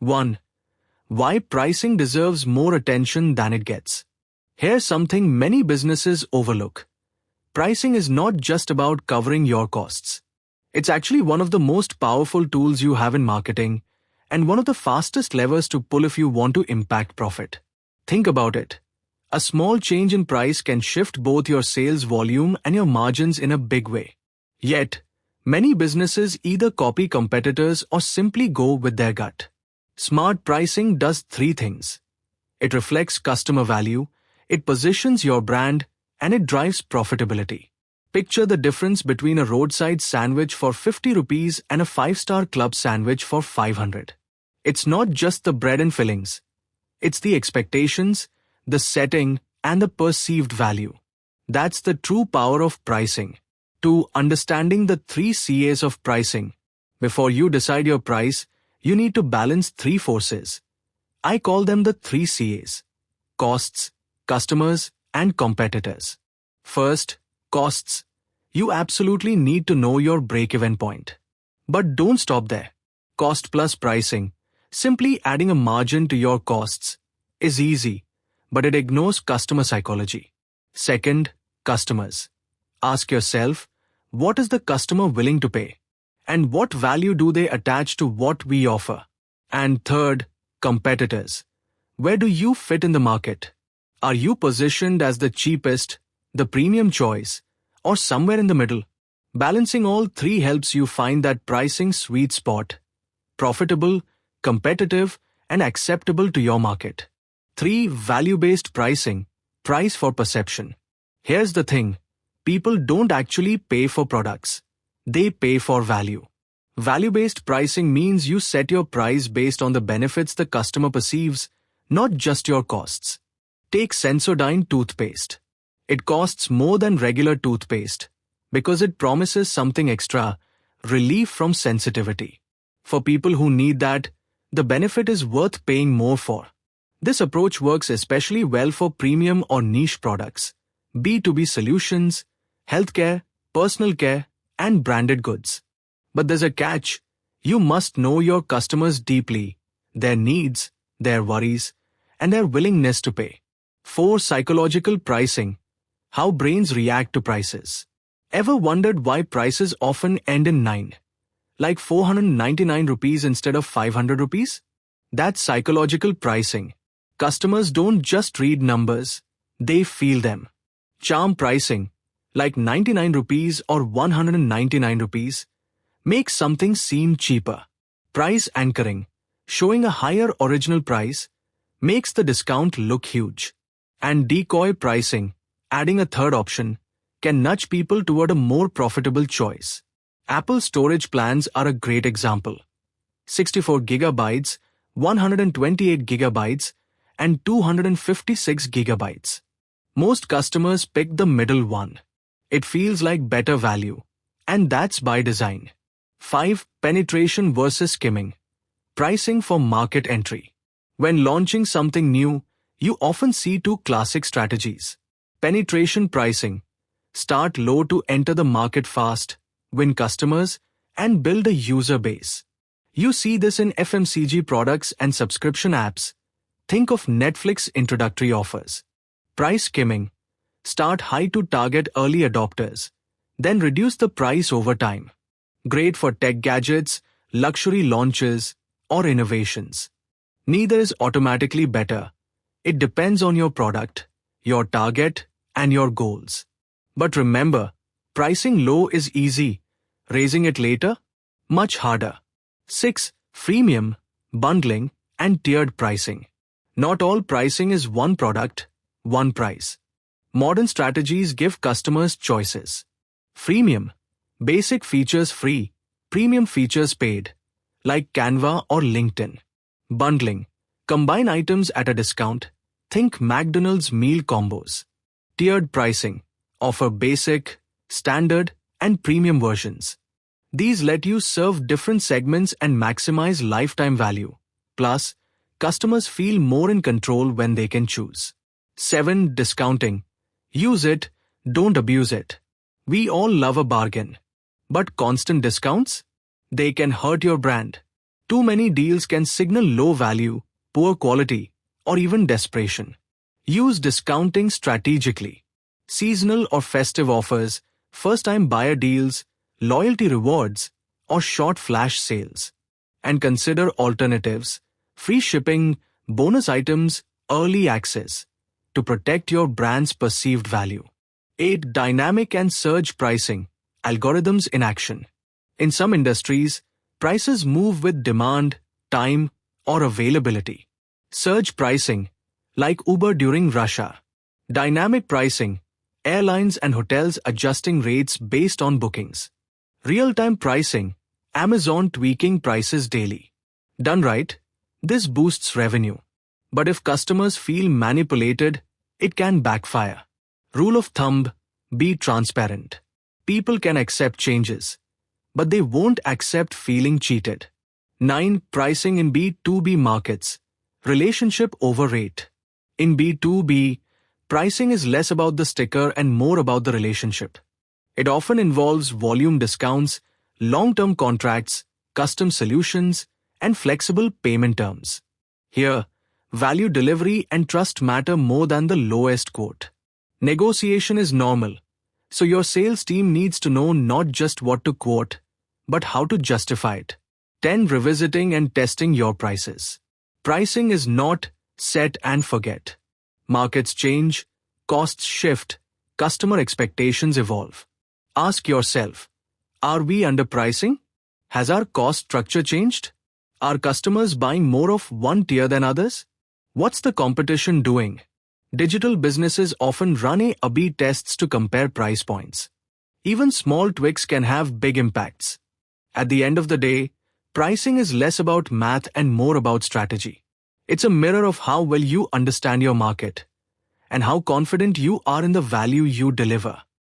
1. Why pricing deserves more attention than it gets. Here's something many businesses overlook. Pricing is not just about covering your costs. It's actually one of the most powerful tools you have in marketing and one of the fastest levers to pull if you want to impact profit. Think about it. A small change in price can shift both your sales volume and your margins in a big way. Yet, many businesses either copy competitors or simply go with their gut. Smart pricing does three things. It reflects customer value, it positions your brand, and it drives profitability. Picture the difference between a roadside sandwich for 50 rupees and a 5-star club sandwich for 500. It's not just the bread and fillings. It's the expectations, the setting, and the perceived value. That's the true power of pricing. To understanding the 3 C's of pricing. Before you decide your price, you need to balance 3 forces. I call them the 3 C's. Costs, customers, and competitors. First, costs. You absolutely need to know your break-even point. But don't stop there. Cost plus pricing, simply adding a margin to your costs, is easy, but it ignores customer psychology. Second, customers. Ask yourself, what is the customer willing to pay? And what value do they attach to what we offer? And third, competitors. Where do you fit in the market? Are you positioned as the cheapest, the premium choice, or somewhere in the middle? Balancing all 3 helps you find that pricing sweet spot. Profitable, competitive, and acceptable to your market. 3. Value-based pricing. Price for perception. Here's the thing. People don't actually pay for products. They pay for value. Value-based pricing means you set your price based on the benefits the customer perceives, not just your costs. Take Sensodyne toothpaste. It costs more than regular toothpaste because it promises something extra, relief from sensitivity. For people who need that, the benefit is worth paying more for. This approach works especially well for premium or niche products, B2B solutions, healthcare, personal care, and branded goods. But there's a catch. You must know your customers deeply, their needs, their worries, and their willingness to pay. 4. Psychological pricing. How brains react to prices. Ever wondered why prices often end in 9? Like 499 rupees instead of 500 rupees? That's psychological pricing. Customers don't just read numbers, they feel them. Charm pricing, like 99 rupees or 199 rupees, makes something seem cheaper. Price anchoring, showing a higher original price, makes the discount look huge. And decoy pricing, adding a third option, can nudge people toward a more profitable choice. Apple storage plans are a great example. 64 gigabytes, 128 gigabytes, and 256 gigabytes. Most customers pick the middle one. It feels like better value, and that's by design. 5. Penetration versus skimming. Pricing for market entry. When launching something new, you often see 2 classic strategies. Penetration pricing. Start low to enter the market fast, win customers, and build a user base. You see this in FMCG products and subscription apps. Think of Netflix introductory offers. Price skimming. Start high to target early adopters, then reduce the price over time. Great for tech gadgets, luxury launches, or innovations. Neither is automatically better. It depends on your product, your target, and your goals. But remember, pricing low is easy. Raising it later? Much harder. 6. Freemium, bundling, and tiered pricing. Not all pricing is one product, one price. Modern strategies give customers choices. Freemium, basic features free, premium features paid, like Canva or LinkedIn. Bundling, combine items at a discount, think McDonald's meal combos. Tiered pricing, offer basic, standard, and premium versions. These let you serve different segments and maximize lifetime value. Plus, customers feel more in control when they can choose. 7. Discounting. Use it, don't abuse it. We all love a bargain. But constant discounts? They can hurt your brand. Too many deals can signal low value, poor quality, or even desperation. Use discounting strategically. Seasonal or festive offers, first-time buyer deals, loyalty rewards, or short flash sales. And consider alternatives, free shipping, bonus items, early access, to protect your brand's perceived value. 8. Dynamic and surge pricing, algorithms in action. In some industries, prices move with demand, time, or availability. Surge pricing, like Uber during rush hour. Dynamic pricing, airlines and hotels adjusting rates based on bookings. Real-time pricing, Amazon tweaking prices daily. Done right, this boosts revenue. But if customers feel manipulated, it can backfire. Rule of thumb, be transparent. People can accept changes, but they won't accept feeling cheated. 9. Pricing in B2B markets. Relationship over rate. In B2B, pricing is less about the sticker and more about the relationship. It often involves volume discounts, long-term contracts, custom solutions, and flexible payment terms. Here, value delivery and trust matter more than the lowest quote. Negotiation is normal, so your sales team needs to know not just what to quote, but how to justify it. 10. Revisiting and testing your prices. Pricing is not set and forget. Markets change, costs shift, customer expectations evolve. Ask yourself, are we underpricing? Has our cost structure changed? Are customers buying more of one tier than others? What's the competition doing? Digital businesses often run A/B tests to compare price points. Even small tweaks can have big impacts. At the end of the day, pricing is less about math and more about strategy. It's a mirror of how well you understand your market and how confident you are in the value you deliver.